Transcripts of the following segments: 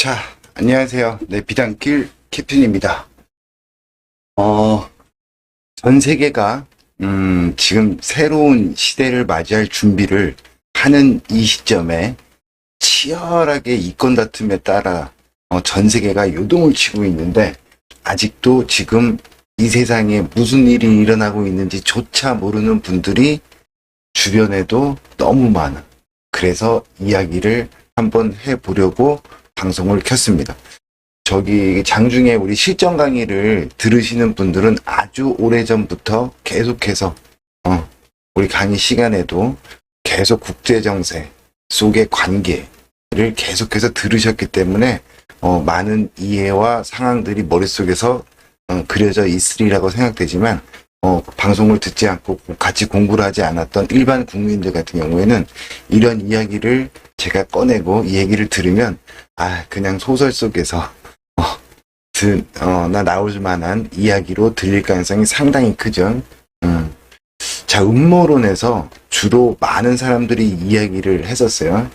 자, 안녕하세요. 네, 비단길 캡틴입니다. 전 세계가, 지금 새로운 시대를 맞이할 준비를 하는 이 시점에 치열하게 이권 다툼에 따라 전 세계가 요동을 치고 있는데, 아직도 지금 이 세상에 무슨 일이 일어나고 있는지조차 모르는 분들이 주변에도 너무 많아. 그래서 이야기를 한번 해보려고 방송을 켰습니다. 저기 장중에 우리 실전 강의를 들으시는 분들은 아주 오래전부터 계속해서 우리 강의 시간에도 계속 국제정세 속의 관계를 계속해서 들으셨기 때문에 많은 이해와 상황들이 머릿속에서 그려져 있으리라고 생각되지만 방송을 듣지 않고 같이 공부를 하지 않았던 일반 국민들 같은 경우에는 이런 이야기를 제가 꺼내고 이 얘기를 들으면 그냥 소설 속에서 나 나올 만한 이야기로 들릴 가능성이 상당히 크죠. 자, 음모론에서 주로 많은 사람들이 이야기를 했었어요.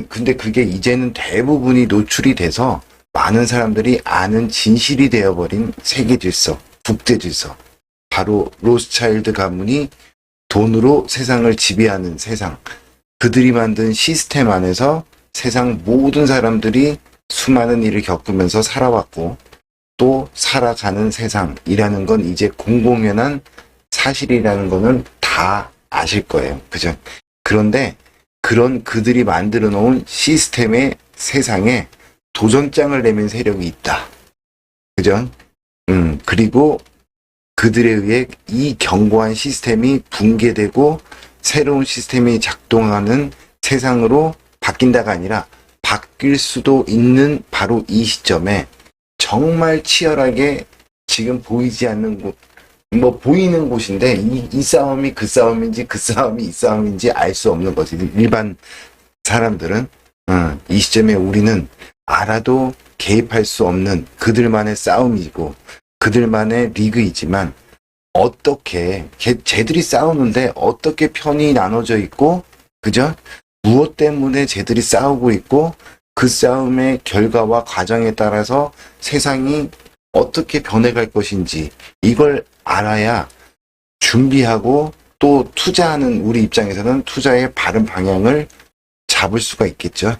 근데 그게 이제는 대부분이 노출이 돼서 많은 사람들이 아는 진실이 되어버린 세계 질서, 국제 질서. 바로 로스차일드 가문이 돈으로 세상을 지배하는 세상. 그들이 만든 시스템 안에서 세상 모든 사람들이 수많은 일을 겪으면서 살아왔고 또 살아가는 세상이라는 건 이제 공공연한 사실이라는 거는 다 아실 거예요. 그죠? 그런데 그런 그들이 만들어 놓은 시스템의 세상에 도전장을 내민 세력이 있다. 그죠? 그리고 그들에 의해 이 견고한 시스템이 붕괴되고 새로운 시스템이 작동하는 세상으로 바뀐다가 아니라 바뀔 수도 있는 바로 이 시점에 정말 치열하게 지금 보이지 않는 곳, 보이는 곳인데 이 싸움이 그 싸움인지 그 싸움이 이 싸움인지 알 수 없는 거지. 일반 사람들은 이 시점에 우리는 알아도 개입할 수 없는 그들만의 싸움이고 그들만의 리그이지만 어떻게 쟤들이 싸우는데 어떻게 편이 나눠져 있고 그죠? 무엇 때문에 쟤들이 싸우고 있고 그 싸움의 결과와 과정에 따라서 세상이 어떻게 변해갈 것인지 이걸 알아야 준비하고 또 투자하는 우리 입장에서는 투자의 바른 방향을 잡을 수가 있겠죠.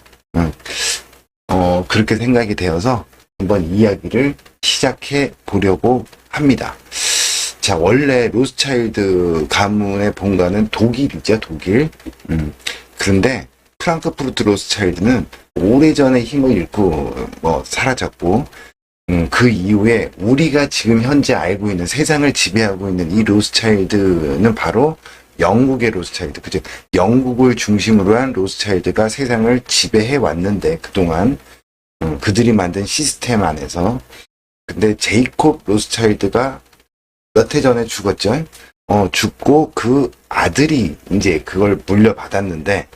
그렇게 생각이 되어서 한번 이야기를 시작해 보려고 합니다. 자, 원래 로스차일드 가문의 본가는 독일이죠, 독일. 그런데 프랑크푸르트 로스차일드는 오래전에 힘을 잃고 사라졌고 그 이후에 우리가 지금 현재 알고 있는 세상을 지배하고 있는 이 로스차일드는 바로 영국의 로스차일드, 그죠? 영국을 중심으로 한 로스차일드가 세상을 지배해 왔는데 그동안 그들이 만든 시스템 안에서. 근데 제이콥 로스차일드가 몇 해 전에 죽었죠. 죽고 그 아들이 이제 그걸 물려받았는데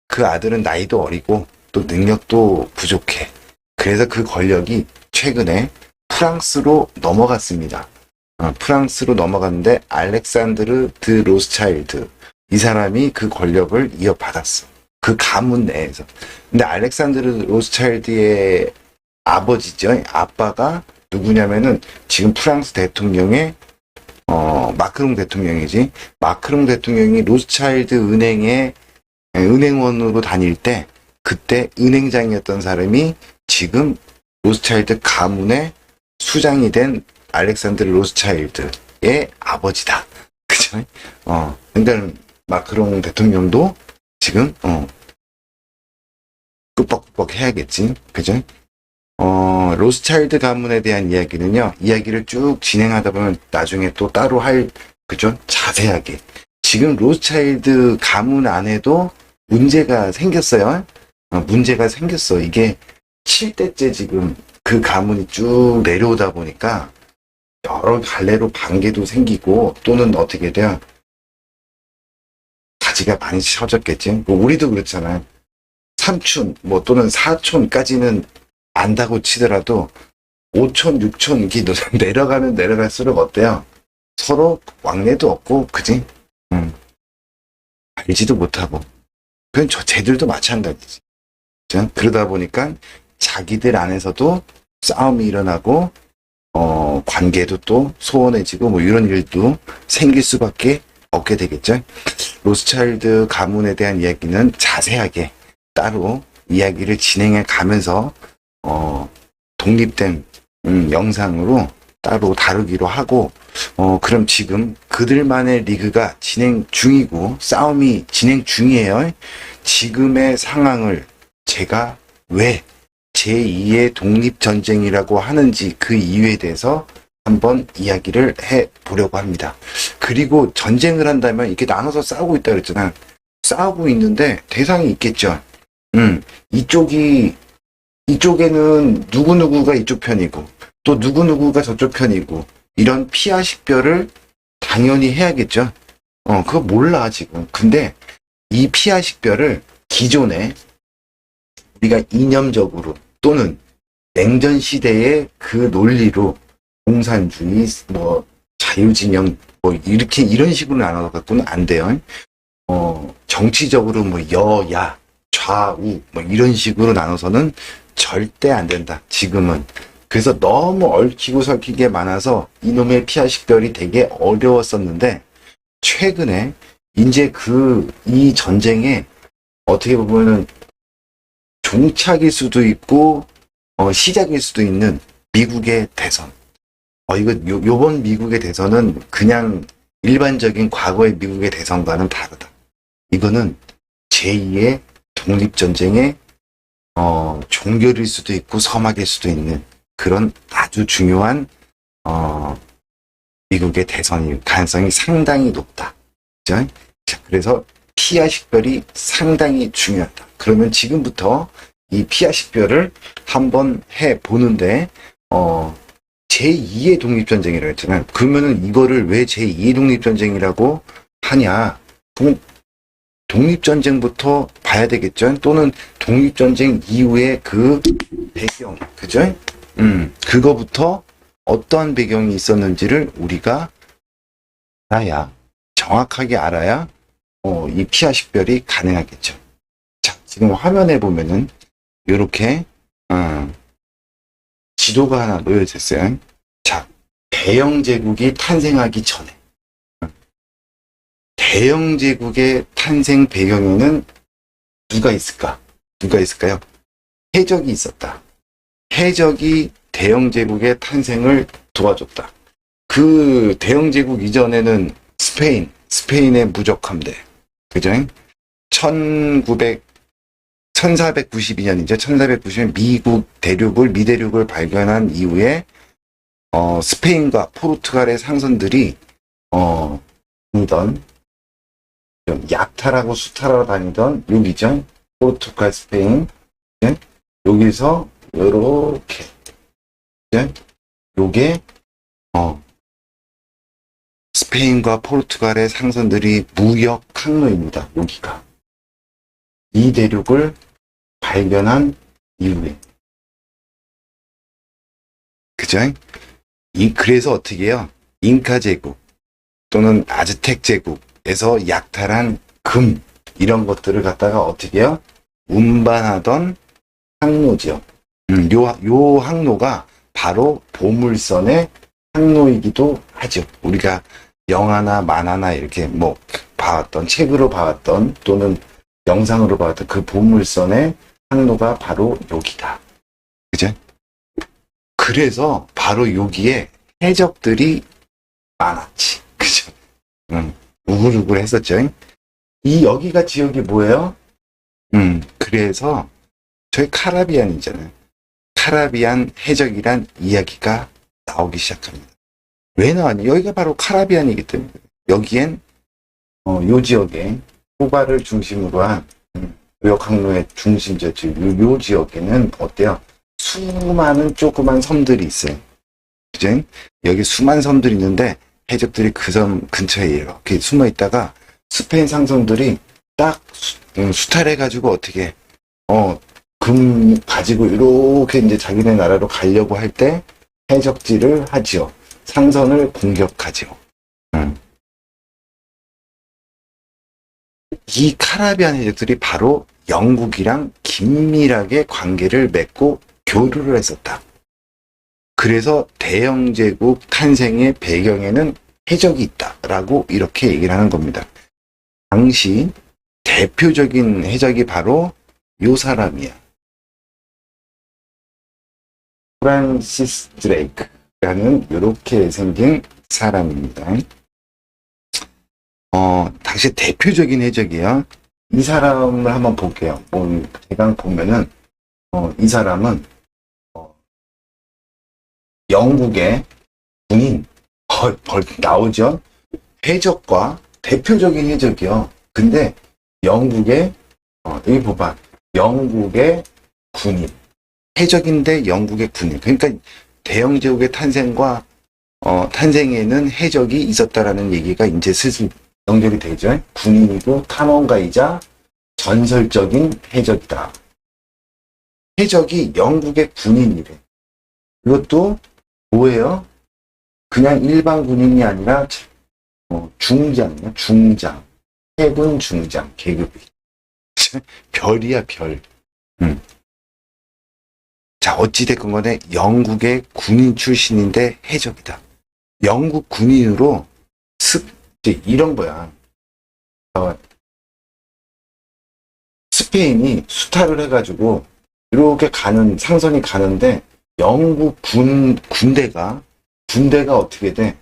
그 아들은 나이도 어리고 또 능력도 부족해. 그래서 그 권력이 최근에 프랑스로 넘어갔습니다. 프랑스로 넘어갔는데 알렉산드르 드 로스차일드 이 사람이 그 권력을 이어받았어. 그 가문 내에서. 근데 알렉산드르 로스차일드의 아버지죠. 아빠가 누구냐면은 지금 프랑스 대통령의 마크롱 대통령이지. 마크롱 대통령이 로스차일드 은행의 은행원으로 다닐 때 그때 은행장이었던 사람이 지금 로스차일드 가문의 수장이 된 알렉산드르 로스차일드의 아버지다. 그죠? 그러니까 마크롱 대통령도 지금 끄뻑끄뻑 해야겠지. 그죠? 로스차일드 가문에 대한 이야기를 쭉 진행하다 보면 나중에 또 따로 그죠? 자세하게. 지금 로스차일드 가문 안에도 문제가 생겼어요. 문제가 생겼어. 이게 7대째 지금 그 가문이 쭉 내려오다 보니까 여러 갈래로 반개도 생기고 또는 어떻게 돼요? 가지가 많이 쳐졌겠지. 우리도 그렇잖아요. 삼촌 또는 사촌까지는 안다고 치더라도 5촌, 6촌 이렇게 내려가면 내려갈수록 어때요? 서로 왕래도 없고 그지? 알지도 못하고. 그건 쟤들도 마찬가지지. 그죠? 그러다 보니까 자기들 안에서도 싸움이 일어나고, 관계도 또 소원해지고, 뭐 이런 일도 생길 수밖에 없게 되겠죠. 로스차일드 가문에 대한 이야기는 자세하게 따로 이야기를 진행해 가면서, 독립된, 영상으로 따로 다루기로 하고, 그럼 지금 그들만의 리그가 진행 중이고, 싸움이 진행 중이에요. 지금의 상황을 제가 왜 제2의 독립전쟁이라고 하는지 그 이유에 대해서 한번 이야기를 해 보려고 합니다. 그리고 전쟁을 한다면 이렇게 나눠서 싸우고 있다 그랬잖아. 싸우고 있는데 대상이 있겠죠. 이쪽에는 누구누구가 이쪽 편이고, 또 누구누구가 저쪽 편이고, 이런 피아 식별을 당연히 해야겠죠. 그거 몰라, 지금. 근데 이 피아 식별을 기존에 우리가 이념적으로 또는 냉전 시대의 그 논리로 공산주의, 뭐, 자유진영, 뭐, 이렇게, 이런 식으로 나눠갖고는 안 돼요. 정치적으로 뭐, 여야, 좌우, 뭐, 이런 식으로 나눠서는 절대 안 된다, 지금은. 그래서 너무 얽히고 설키게 많아서 이놈의 피아 식별이 되게 어려웠었는데, 최근에, 이제 이 전쟁에 어떻게 보면은 종착일 수도 있고, 시작일 수도 있는 미국의 대선. 요번 미국의 대선은 그냥 일반적인 과거의 미국의 대선과는 다르다. 이거는 제2의 독립전쟁의, 종결일 수도 있고 서막일 수도 있는 그런 아주 중요한, 미국의 대선일 가능성이 상당히 높다. 그죠? 자, 그래서 피아 식별이 상당히 중요하다. 그러면 지금부터 이 피아 식별을 한번 해보는데, 제2의 독립전쟁이라고 했잖아요. 그러면은 이거를 왜 제2의 독립전쟁이라고 하냐? 그러면 독립전쟁부터 봐야 되겠죠? 또는 독립전쟁 이후의 그 배경, 그죠? 그거부터 어떠한 배경이 있었는지를 우리가 정확하게 알아야, 이 피아 식별이 가능하겠죠. 자, 지금 화면에 보면은, 요렇게, 지도가 하나 놓여져 있어요. 자, 대영 제국이 탄생하기 전에, 대영 제국의 탄생 배경에는 누가 있을까요? 해적이 있었다. 해적이 대영 제국의 탄생을 도와줬다. 그 대영 제국 이전에는 스페인의 무적함대, 그죠? 1492년이죠. 1490년 미대륙을 발견한 이후에, 스페인과 포르투갈의 상선들이, 약탈하고 수탈하러 다니던 여기죠. 포르투갈, 스페인. 네? 여기서, 요렇게. 네? 요게, 스페인과 포르투갈의 상선들이 무역 항로입니다. 여기가. 이 대륙을 발견한 이후에. 그죠? 그래서 어떻게 해요? 잉카 제국 또는 아즈텍 제국에서 약탈한 금, 이런 것들을 갖다가 어떻게 해요? 운반하던 항로죠. 요 항로가 바로 보물선의 항로이기도 하죠. 우리가 영화나 만화나 이렇게 뭐 봐왔던, 책으로 봐왔던 또는 영상으로 봐왔던 그 보물선의 항로가 바로 여기다. 그죠? 그래서 바로 여기에 해적들이 많았지. 그죠? 우글우글 했었죠. 여기가 지역이 뭐예요? 그래서 저희 카라비안이잖아요. 카라비안 해적이란 이야기가 나오기 시작합니다. 왜 나왔냐? 여기가 바로 카라비안이기 때문에. 여기엔, 요 지역에 쿠바를 중심으로 한 무역 항로의 중심지였죠. 요 지역에는 어때요? 수많은 조그만 섬들이 있어요. 그죠? 여기 수많은 섬들이 있는데 해적들이 그 섬 근처에 이렇게 숨어 있다가 스페인 상선들이 딱 수탈해가지고 어떻게, 금 가지고 이렇게 이제 자기네 나라로 가려고 할 때 해적질을 하지요. 상선을 공격하지요. 이 카리비안 해적들이 바로 영국이랑 긴밀하게 관계를 맺고 교류를 했었다. 그래서 대영제국 탄생의 배경에는 해적이 있다라고 이렇게 얘기를 하는 겁니다. 당시 대표적인 해적이 바로 요 사람이야. 프란시스 드레이크라는 이렇게 생긴 사람입니다. 당시 대표적인 해적이에요. 이 사람을 한번 볼게요. 대강 보면은 이 사람은 영국의 군인 나오죠. 해적과 대표적인 해적이요. 근데 영국의 여기 봐봐. 영국의 군인. 해적인데 영국의 군인. 그러니까 대영제국의 탄생과 탄생에는 해적이 있었다라는 얘기가 이제 슬슬 연결이 되죠. 군인이고 탐험가이자 전설적인 해적이다. 해적이 영국의 군인이래. 이것도 뭐예요? 그냥 일반 군인이 아니라 중장이야. 중장. 해군 중장 계급이. 별이야 별. 자, 어찌됐건 간에 영국의 군인 출신인데 해적이다. 영국 군인으로 이런 거야. 스페인이 수탈을 해가지고 이렇게 가는 상선이 가는데 영국 군대가 어떻게 돼?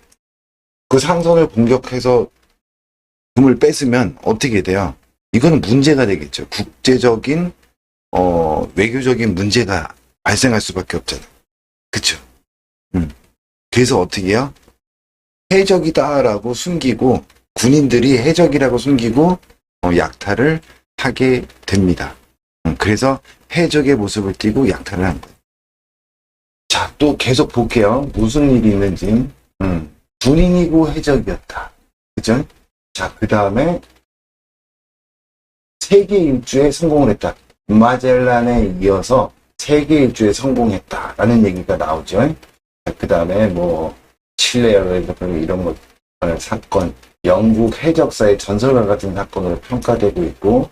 그 상선을 공격해서 금을 뺏으면 어떻게 돼요? 이거는 문제가 되겠죠. 국제적인 외교적인 문제가 발생할 수밖에 없잖아. 그쵸? 그래서 어떻게 해요? 해적이다라고 숨기고 군인들이 해적이라고 숨기고 약탈을 하게 됩니다. 그래서 해적의 모습을 띠고 약탈을 한 거예요. 자, 또 계속 볼게요. 무슨 일이 있는지. 군인이고 해적이었다. 그죠? 자, 그 다음에 세계 일주에 성공을 했다. 마젤란에 이어서 세계 일주에 성공했다라는 얘기가 나오죠. 그 다음에 칠레어에서 이런 것 사건, 영국 해적사의 전설과 같은 사건으로 평가되고 있고,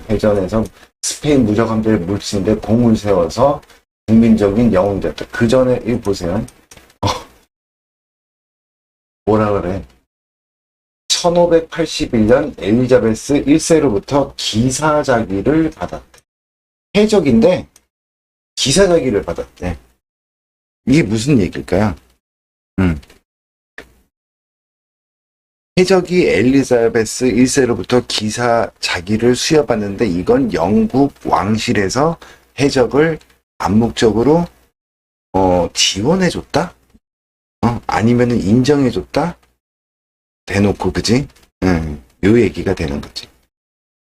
해전에서 스페인 무적 함대를 물치는데 공을 세워서 국민적인 영웅이 됐다. 그 전에 이거 보세요. 뭐라 그래? 1581년 엘리자베스 1세로부터 기사자기를 받았대. 해적인데 기사자기를 받았대. 이게 무슨 얘기일까요? 해적이 엘리자베스 1세로부터 기사자기를 수여받는데 이건 영국 왕실에서 해적을 암묵적으로 지원해줬다? 아니면은 인정해줬다? 대놓고, 그지? 요 얘기가 되는 거지.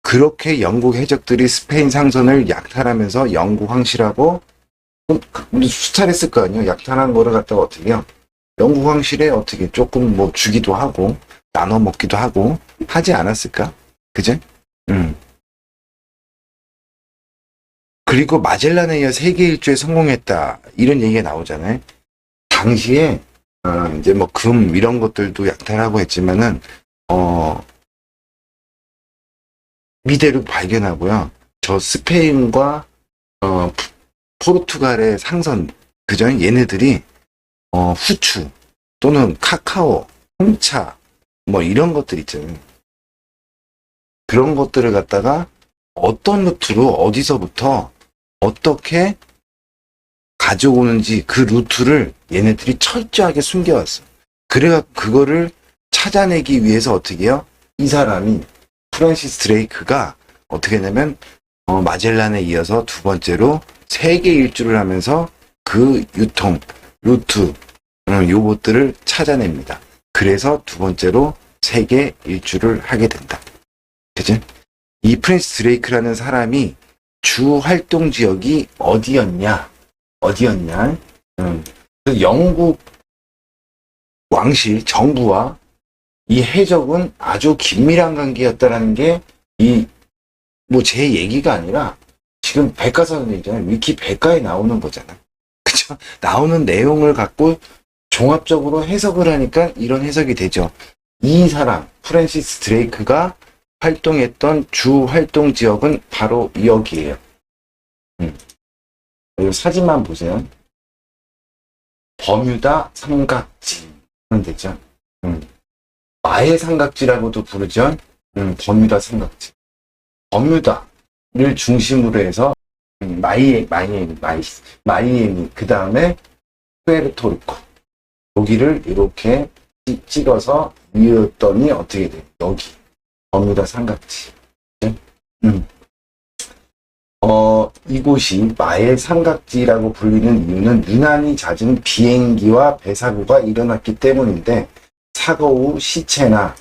그렇게 영국 해적들이 스페인 상선을 약탈하면서 영국 황실하고 수탈했을 거 아니에요? 약탈한 거를 갖다가 어떻게 해요? 영국 황실에 어떻게 조금 주기도 하고 나눠 먹기도 하고 하지 않았을까? 그지? 그리고 마젤란에 이어 세계 일주에 성공했다. 이런 얘기가 나오잖아요. 당시에 이제 금 이런 것들도 약탈하고 했지만은 미대로 발견하고요. 저 스페인과 포르투갈의 상선, 그죠? 얘네들이 후추 또는 카카오, 홍차 이런 것들 있잖아요. 그런 것들을 갖다가 어떤 루트로 어디서부터 어떻게 가져오는지 그 루트를 얘네들이 철저하게 숨겨왔어. 그래가 그거를 찾아내기 위해서 어떻게 해요? 이 사람이 프란시스 드레이크가 어떻게 했냐면 마젤란에 이어서 두 번째로 세계 일주를 하면서 그 유통 루트 요것들을 찾아냅니다. 그래서 두 번째로 세계 일주를 하게 된다. 그치? 이 프란시스 드레이크라는 사람이 주 활동 지역이 어디였냐? 영국 왕실 정부와 이 해적은 아주 긴밀한 관계였다라는 게 제 얘기가 아니라 지금 백과사전이잖아요. 위키 백과에 나오는 거잖아. 그쵸? 나오는 내용을 갖고 종합적으로 해석을 하니까 이런 해석이 되죠. 이 사람, 프란시스 드레이크가 활동했던 주 활동 지역은 바로 여기예요. 이 사진만 보세요. 버뮤다 삼각지 하면 되죠. 마의 삼각지라고도 부르죠. 버뮤다 삼각지. 버뮤다를 중심으로 해서 마이애미, 그 다음에 푸에르토리코, 여기를 이렇게 찍어서 이었더니 어떻게 돼요? 여기 버뮤다 삼각지. 이곳이 마의 삼각지라고 불리는 이유는 유난히 잦은 비행기와 배 사고가 일어났기 때문인데, 사고 후 시체나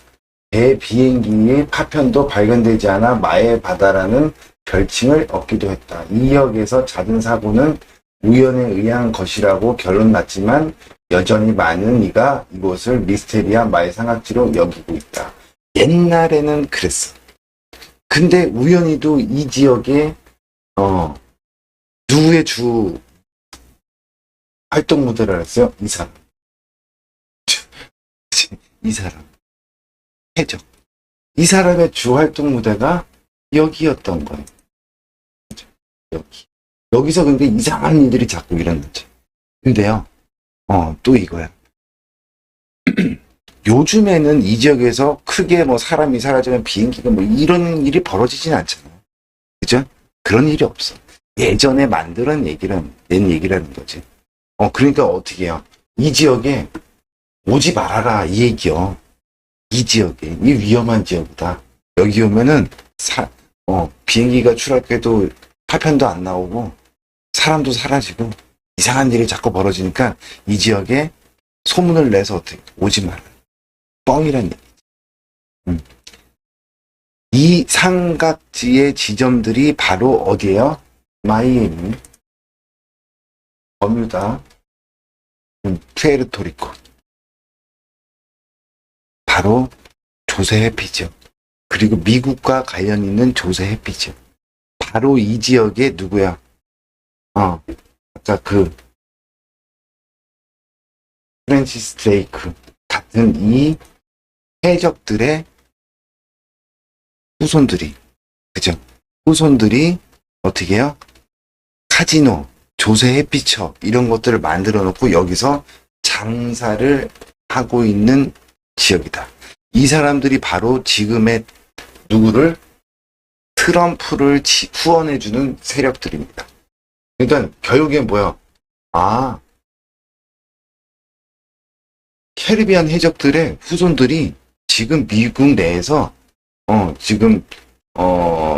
배, 비행기의 파편도 발견되지 않아 마의 바다라는 별칭을 얻기도 했다. 이 역에서 잦은 사고는 우연에 의한 것이라고 결론 났지만 여전히 많은 이가 이곳을 미스테리아 마의 삼각지로 여기고 있다. 옛날에는 그랬어. 근데 우연히도 이 지역에 누구의 주 활동 무대를 했어요? 이 사람. 이 사람. 해적. 이 사람의 주 활동 무대가 여기였던 거예요. 여기. 여기서 근데 이상한 일들이 자꾸 일어났죠. 근데요, 또 이거야. 요즘에는 이 지역에서 크게 뭐 사람이 사라지면 비행기가 뭐 이런 일이 벌어지진 않잖아요. 그죠? 그런 일이 없어. 예전에 만드는 얘기라는 거지. 그러니까 어떻게 해요? 이 지역에 오지 말아라, 이 얘기요. 이 지역에, 이 위험한 지역이다. 여기 오면은, 비행기가 추락해도 파편도 안 나오고, 사람도 사라지고, 이상한 일이 자꾸 벌어지니까, 이 지역에 소문을 내서 어떻게, 오지 마라. 뻥이란 얘기지. 이 삼각지의 지점들이 바로 어디예요? 마이애미, 버뮤다, 푸에르토리코. 바로 조세 회피죠. 그리고 미국과 관련 있는 조세 회피죠. 바로 이 지역에 누구야? 아까 그 프랜시스 드레이크 같은 이 해적들의 후손들이, 그죠? 후손들이 어떻게 해요? 카지노, 조세 회피처 이런 것들을 만들어 놓고 여기서 장사를 하고 있는 지역이다. 이 사람들이 바로 지금의 누구를? 트럼프를 후원해주는 세력들입니다. 그러니까 결국엔 뭐야? 캐리비안 해적들의 후손들이 지금 미국 내에서 지금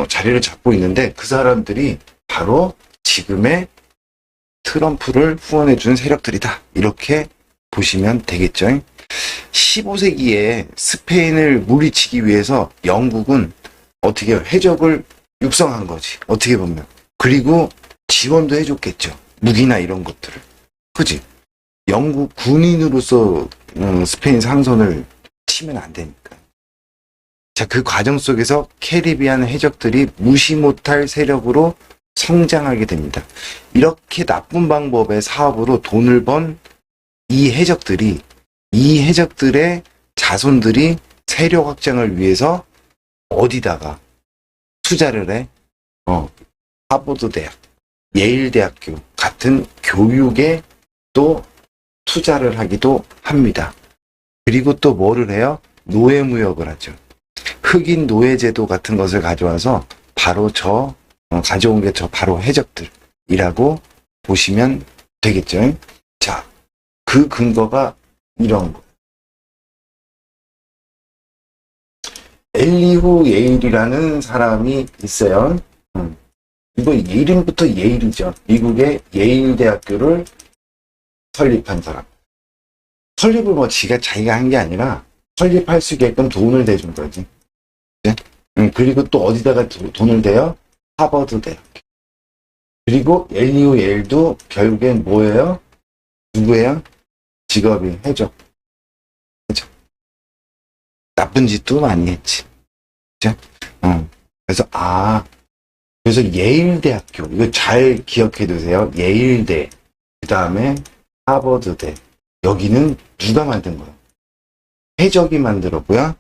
자리를 잡고 있는데, 그 사람들이 바로 지금의 트럼프를 후원해주는 세력들이다. 이렇게 보시면 되겠죠. 15세기에 스페인을 물리치기 위해서 영국은 어떻게 해적을 육성한 거지. 어떻게 보면. 그리고 지원도 해줬겠죠. 무기나 이런 것들을. 그지? 영국 군인으로서 스페인 상선을 치면 안 되니까. 자, 그 과정 속에서 캐리비안 해적들이 무시 못할 세력으로 성장하게 됩니다. 이렇게 나쁜 방법의 사업으로 돈을 번 이 해적들이, 이 해적들의 자손들이 세력 확장을 위해서 어디다가 투자를 해? 하버드 대학, 예일 대학교 같은 교육에 또 투자를 하기도 합니다. 그리고 또 뭐를 해요? 노예무역을 하죠. 흑인 노예제도 같은 것을 가져와서 바로 가져온 게 바로 해적들이라고 보시면 되겠죠. 자, 그 근거가 이런 거. 엘리후 예일이라는 사람이 있어요. 이거 이름부터 예일이죠. 미국의 예일 대학교를 설립한 사람. 설립을 자기가 한 게 아니라 설립할 수 있게끔 돈을 대준 거지. 네? 그리고 또 어디다가 돈을 대요? 하버드 대학교. 그리고 엘리후 예일도 결국엔 뭐예요? 누구예요? 직업이 해적. 나쁜 짓도 많이 했지. 그죠? 그래서 예일 대학교, 이거 잘 기억해 두세요. 예일대, 그 다음에 하버드대. 여기는 누가 만든 거야? 해적이 만들었고요.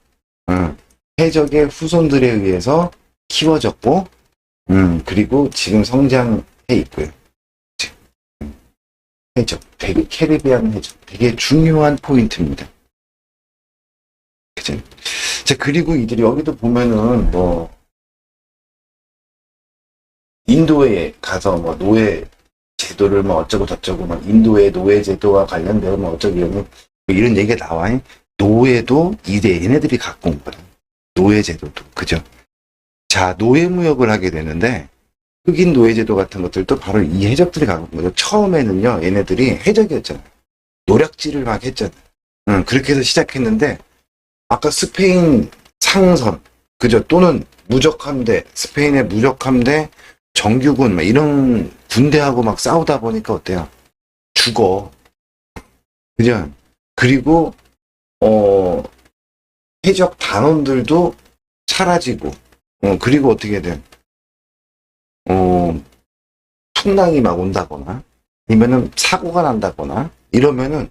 해적의 후손들에 의해서 키워졌고, 그리고 지금 성장해 있고요. 해적, 되게 캐리비안 해적, 되게 중요한 포인트입니다. 그죠? 자, 그리고 이들이 여기도 보면은 뭐 인도에 가서 뭐 노예 제도를 뭐 어쩌고 저쩌고 뭐 인도의 노예 제도와 관련되어 뭐 어쩌고 이런 얘기가 나와. 노예도 이제 얘네들이 갖고 온 거야. 노예 제도도. 그죠? 자, 노예 무역을 하게 되는데 흑인 노예 제도 같은 것들도 바로 이 해적들이 갖고 온 거죠. 처음에는요, 얘네들이 해적이었잖아요. 노략질을 막 했잖아요. 그렇게 해서 시작했는데 아까 스페인 상선, 그죠? 또는 무적함대, 스페인의 무적함대, 정규군, 막 이런 군대하고 막 싸우다 보니까 어때요? 죽어. 그죠? 그리고, 해적 단원들도 사라지고, 그리고 어떻게 돼? 풍랑이 막 온다거나, 아니면은 사고가 난다거나, 이러면은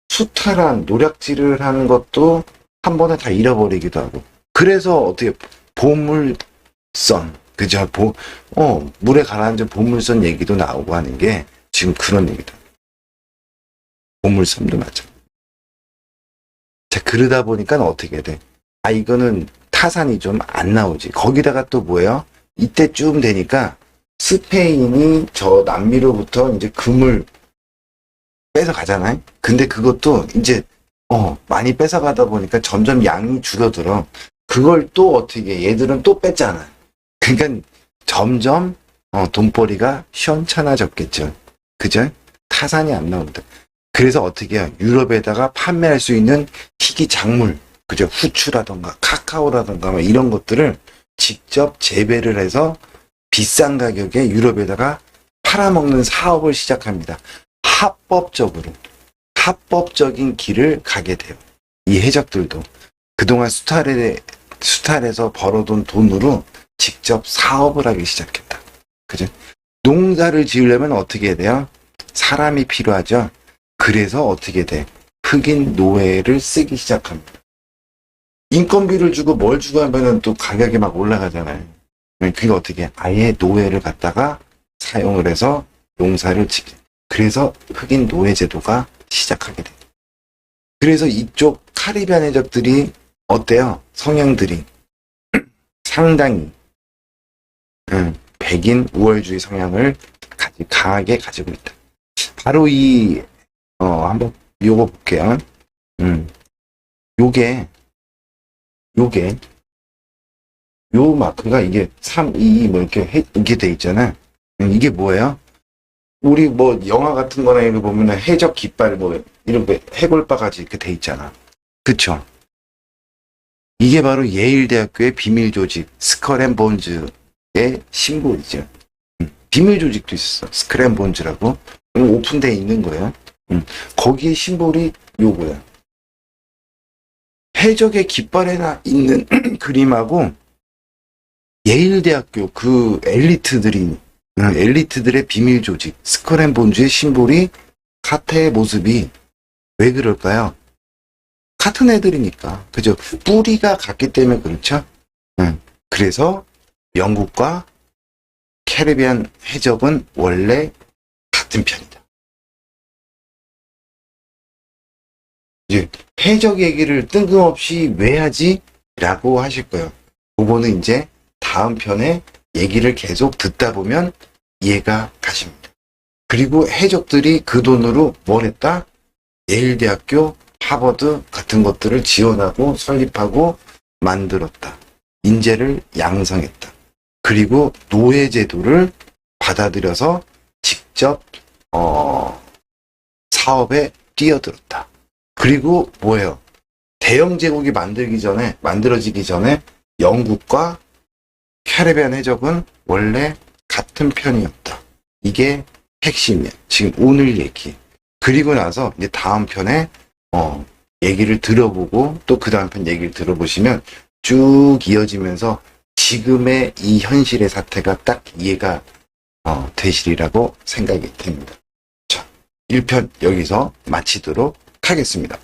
수탈한 노략질을 하는 것도 한 번에 다 잃어버리기도 하고. 그래서 어떻게 보물선, 그죠? 물에 가라앉은 보물선 얘기도 나오고 하는 게 지금 그런 얘기다. 보물선도 맞아. 자, 그러다 보니까 어떻게 돼? 아, 이거는 타산이 좀 안 나오지. 거기다가 또 뭐예요? 이때쯤 되니까 스페인이 저 남미로부터 이제 금을 뺏어 가잖아요? 근데 그것도 이제 많이 뺏어가다 보니까 점점 양이 줄어들어. 그걸 또 어떻게, 얘들은 또 뺐잖아. 그러니까 점점 돈벌이가 시원찮아졌겠죠. 그죠? 타산이 안 나온다. 그래서 어떻게 해요? 유럽에다가 판매할 수 있는 희귀 작물, 그죠? 후추라던가 카카오라던가 이런 것들을 직접 재배를 해서 비싼 가격에 유럽에다가 팔아먹는 사업을 시작합니다. 합법적인 길을 가게 돼요. 이 해적들도 그동안 수탈에서 벌어둔 돈으로 직접 사업을 하기 시작했다. 그죠? 농사를 지으려면 어떻게 해야 돼요? 사람이 필요하죠. 그래서 어떻게 돼? 흑인 노예를 쓰기 시작합니다. 인건비를 주고 뭘 주고 하면은 또 가격이 막 올라가잖아요. 그게 어떻게 해? 아예 노예를 갖다가 사용을 해서 농사를 짓게. 그래서 흑인 노예 제도가 시작하게 돼. 그래서 이쪽 카리비안 해적들이 어때요? 성향들이 상당히 백인 우월주의 성향을 강하게 가지고 있다. 바로 한번 요거 볼게요. 요 마크가 이게 3, 2, 뭐 이렇게 돼 있잖아. 이게 뭐예요? 우리 뭐 영화 같은 거나 이런 거 보면은 해적 깃발 뭐 이런 거 해골바가지 이렇게 돼 있잖아. 그쵸? 이게 바로 예일대학교의 비밀 조직 스컬앤본즈의 심볼이죠. 비밀 조직도 있었어. 스컬앤본즈라고 오픈되어 있는 거예요. 거기에 심볼이 요거야. 해적의 깃발에 있는 그림하고 예일대학교 그 엘리트들의 비밀 조직 스컬앤본즈의 심볼이 카테의 모습이 왜 그럴까요? 같은 애들이니까. 그죠? 뿌리가 같기 때문에 그렇죠? 그래서 영국과 캐리비안 해적은 원래 같은 편이다. 이제 해적 얘기를 뜬금없이 왜 하지? 라고 하실 거예요. 그거는 이제 다음 편에 얘기를 계속 듣다 보면 이해가 가십니다. 그리고 해적들이 그 돈으로 뭘 했다? 예일대학교, 하버드 같은 것들을 지원하고 설립하고 만들었다. 인재를 양성했다. 그리고 노예제도를 받아들여서 직접 사업에 뛰어들었다. 그리고 뭐예요? 대영 제국이 만들어지기 전에 영국과 캐리비안 해적은 원래 같은 편이었다. 이게 핵심이야. 지금 오늘 얘기. 그리고 나서 이제 다음 편에 얘기를 들어보고 또 그 다음 편 얘기를 들어보시면 쭉 이어지면서 지금의 이 현실의 사태가 딱 이해가 되시리라고 생각이 됩니다. 자, 1편 여기서 마치도록 하겠습니다.